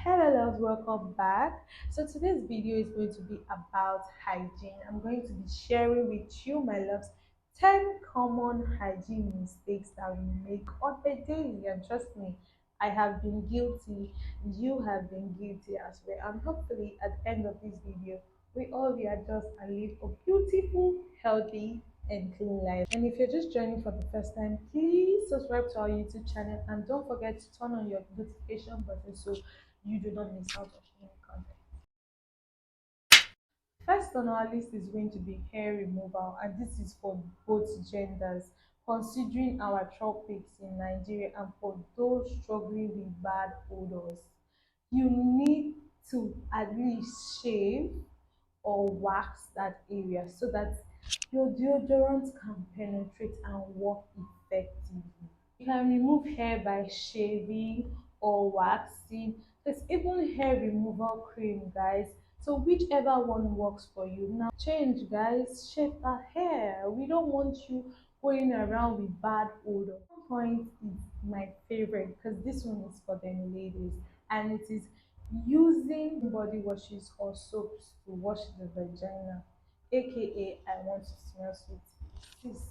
Hello loves, welcome back. So today's video is going to be about hygiene. I'm going to be sharing with you, my loves, 10 common hygiene mistakes that we make on a daily. And trust me, I have been guilty, you have been guilty as well. And hopefully at the end of this video, we all readjust and live a beautiful, healthy, and clean life. And if you're just joining for the first time, please subscribe to our YouTube channel and don't forget to turn on your notification button so you do not miss out on any content. First on our list is going to be hair removal, and this is for both genders, considering our tropics in Nigeria and for those struggling with bad odors. You need to at least shave or wax that area so that your deodorant can penetrate and work effectively. You can remove hair by shaving or waxing. There's even hair removal cream, guys. So whichever one works for you. Now change, guys. Shave our hair. We don't want you going around with bad odor. One point is my favorite because this one is for them ladies, and it is using body washes or soaps to wash the vagina, aka I want to smell sweet. This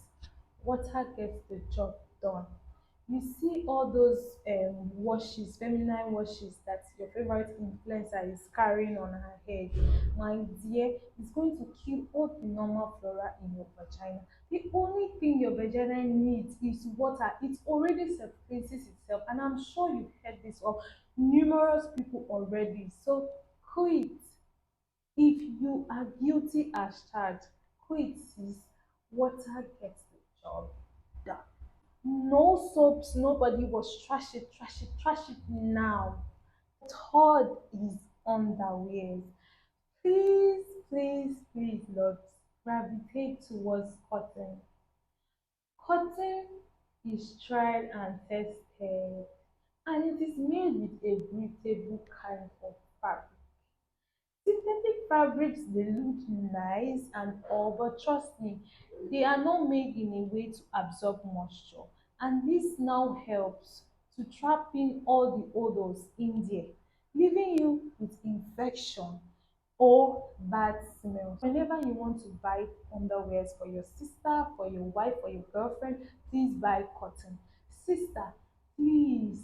water gets the job done. You see all those washes, feminine washes that your favorite influencer is carrying on her head. My dear, it's going to kill all the normal flora in your vagina. The only thing your vagina needs is water. It already self-cleanses itself, and I'm sure you've heard this of numerous people already. So quit. If you are guilty as charged, quit, sis. Water gets the job done. No soaps, nobody was trash it, trash it, trash it now. Third is underwear. Please, please, please, Lord, gravitate towards cotton. Cotton is tried and tested, and it is made with a breathable kind of fabric. Synthetic fabrics they look nice and all, but trust me, they are not made in a way to absorb moisture. And this now helps to trap in all the odors in there, leaving you with infection or bad smells. Whenever you want to buy underwears for your sister, for your wife, for your girlfriend, please buy cotton. Sister, please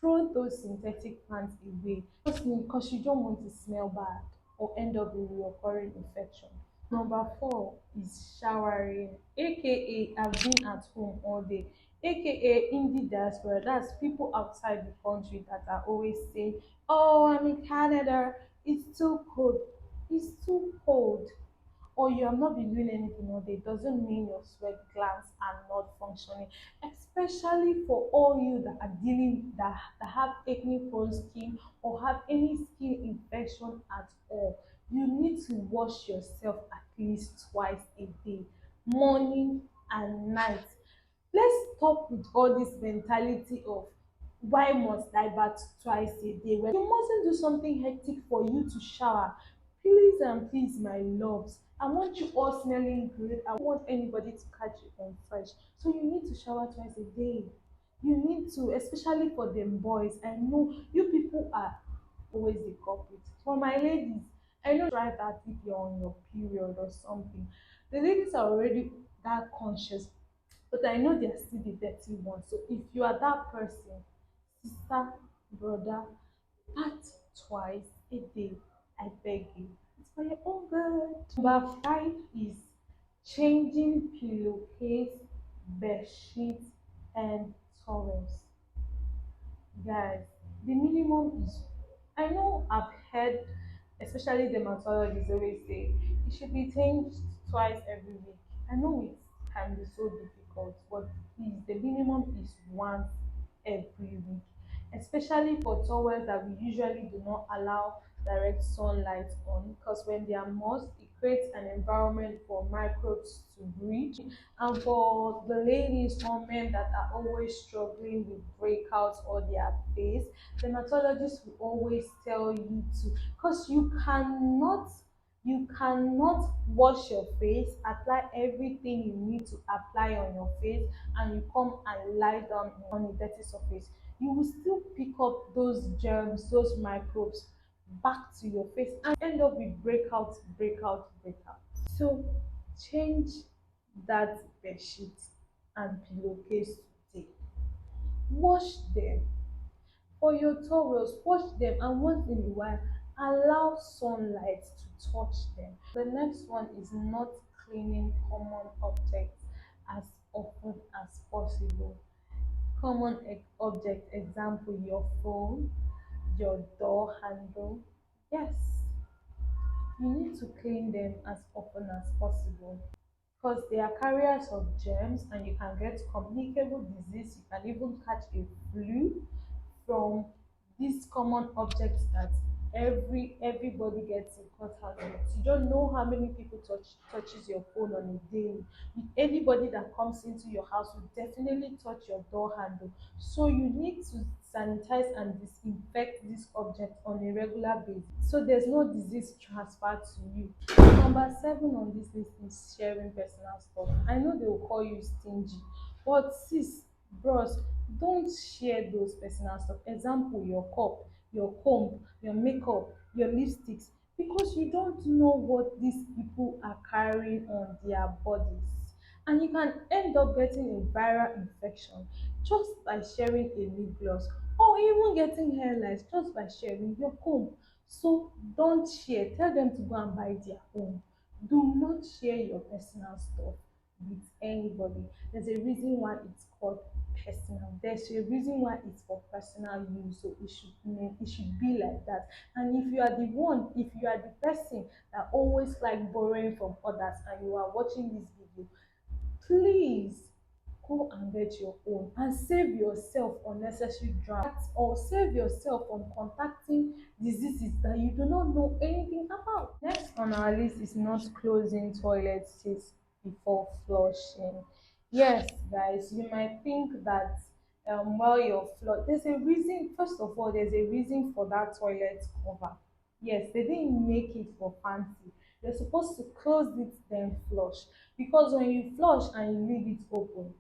throw those synthetic pants away. Trust me, because you don't want to smell bad or end up with recurring infection. Number four is showering, aka I've been at home all day, aka in the diaspora. That's people outside the country that are always saying, "Oh, I'm in Canada, it's too cold." It's too cold, or you have not been doing anything all day doesn't mean your sweat glands are not functioning, especially for all you that are dealing that have acne prone skin or have any skin infection at all. You need to wash yourself at least twice a day, morning and night. Let's stop with all this mentality of why must I bath twice a day when you mustn't do something hectic for you to shower. Please and please, my loves, I want you all smelling good. I don't want anybody to catch you on fresh. So you need to shower twice a day. You need to, especially for them boys. I know you people are always the culprit. For my ladies, I know try that if you're on your period or something. The ladies are already that conscious, but I know they're still the dirty ones. So if you are that person, sister, brother, bath twice a day. I beg you. It's for your own good. Number five is changing pillowcase, bed sheets, and towels. Guys, the minimum is, I know I've heard, especially dermatologists always say it should be changed twice every week. I know it can be so difficult, but please, the minimum is once every week, especially for towels that we usually do not allow direct sunlight on, because when they are moist, it creates an environment for microbes to breed. And for the ladies or men that are always struggling with breakouts or their face, dermatologists will always tell you to, because you cannot wash your face, apply everything you need to apply on your face, and you come and lie down on a dirty surface. you will still pick up those germs, those microbes back to your face and end up with breakout, breakout, breakout. So change that bed sheet and pillowcase today. Wash them. For your towels, wash them, and once in a while allow sunlight to touch them. The next one is not cleaning common objects as often as possible. Common object example, your phone, your door handle. Yes, you need to clean them as often as possible because they are carriers of germs and you can get communicable disease. You can even catch a flu from these common objects that everybody gets in contact with. You don't know how many people touches your phone on a daily. Anybody that comes into your house will definitely touch your door handle. So you need to sanitize and disinfect this object on a regular basis so there's no disease transferred to you. Number seven on this list is sharing personal stuff. I know they will call you stingy, but sis, bros, don't share those personal stuff. Example, your cup, your comb, your makeup, your lipsticks, because you don't know what these people are carrying on their bodies. And you can end up getting a viral infection just by sharing a lip gloss or even getting hair lice just by sharing your comb. So don't share. Tell them to go and buy their own. Do not share your personal stuff with anybody. There's a reason why it's called personal. There's a reason why it's for personal use. So it should be like that. And if you are the one, if you are the person that always like borrowing from others and you are watching this video, please go and get your own and save yourself unnecessary drama or save yourself from contacting diseases that you do not know anything about. Next on our list is not closing toilet seats before flushing. Yes, guys, you might think that while you're flush, there's a reason. First of all, there's a reason for that toilet cover. Yes, they didn't make it for fancy. You're supposed to close it then flush, because when you flush and you leave it open,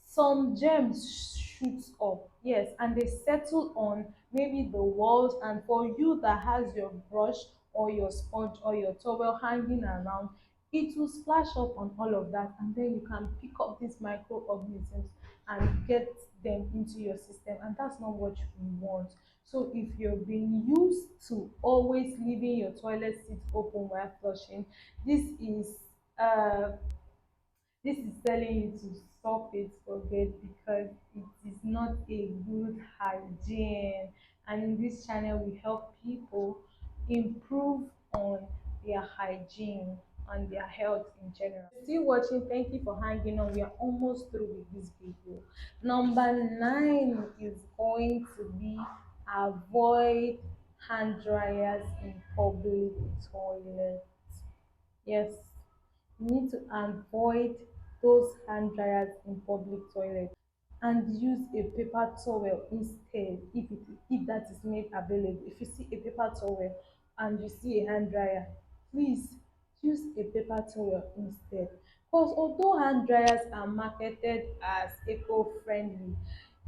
some germs shoot up, yes, and they settle on maybe the walls. And for you that has your brush or your sponge or your towel hanging around, it will splash up on all of that, and then you can pick up these microorganisms and get them into your system, and that's not what you want. So if you're being used to always leaving your toilet seat open while flushing, this is uh this is telling you to stop it, forget, because it is not a good hygiene. And in this channel, we help people improve on their hygiene and their health in general. Still watching, thank you for hanging on. We are almost through with this video. Number nine is going to be avoid hand dryers in public toilets. Yes, you need to avoid those hand dryers in public toilets and use a paper towel instead if that is made available. If you see a paper towel and you see a hand dryer, please use a paper towel instead. Because although hand dryers are marketed as eco-friendly,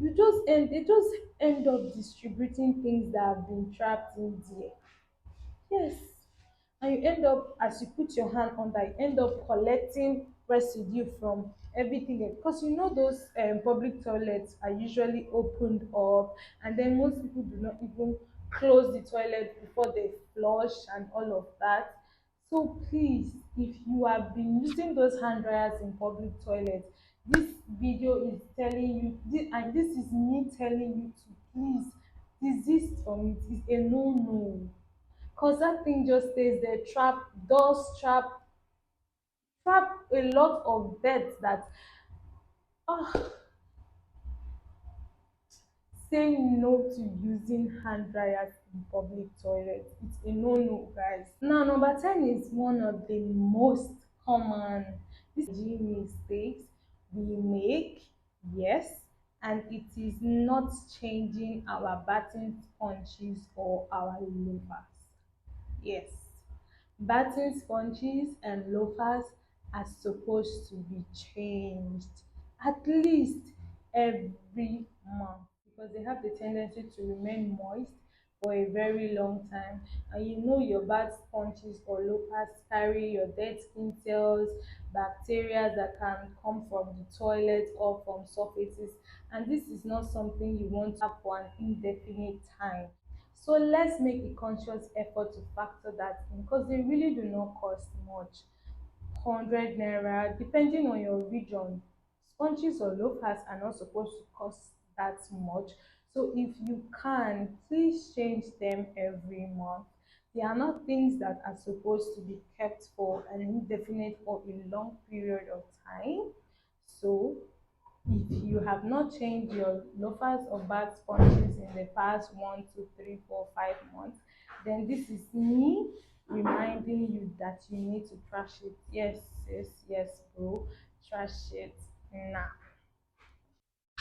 they just end up distributing things that have been trapped in there. Yes, and you end up, as you put your hand under, you end up collecting residue from everything there, because you know those public toilets are usually opened up, and then most people do not even close the toilet before they flush and all of that. So please, if you have been using those hand dryers in public toilets, this video is telling you this, and this is me telling you to please desist from it. It's a no, cause that thing just stays there, trap a lot of dirt that, ah, saying no to using hand dryers in public toilets. It's a no, guys. Now, number 10 is one of the most common hygiene mistakes we make. Yes, and it is not changing our bathing sponges or our loofahs. Yes, bathing sponges and loafers are supposed to be changed at least every month. because they have the tendency to remain moist for a very long time. And you know your bad sponges or loafers carry your dead skin cells, bacteria that can come from the toilet or from surfaces, and this is not something you want to have for an indefinite time. So let's make a conscious effort to factor that in, because they really do not cost much. 100 naira depending on your region. Sponges or loafers are not supposed to cost that much, so if you can, please change them every month. They are not things that are supposed to be kept for an indefinite or a long period of time. So if you have not changed your loafers or bath sponges in the past 1, 2, 3, 4, 5 months, then this is me reminding you that you need to trash it. Yes, yes, yes, bro. Trash it now.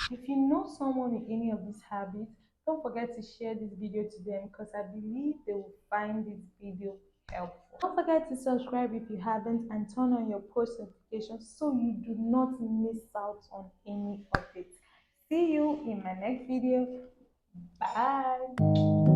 If you know someone with any of these habits, don't forget to share this video to them, because I believe they will find this video helpful. Don't forget to subscribe if you haven't, and turn on your post notifications so you do not miss out on any updates. See you in my next video. Bye.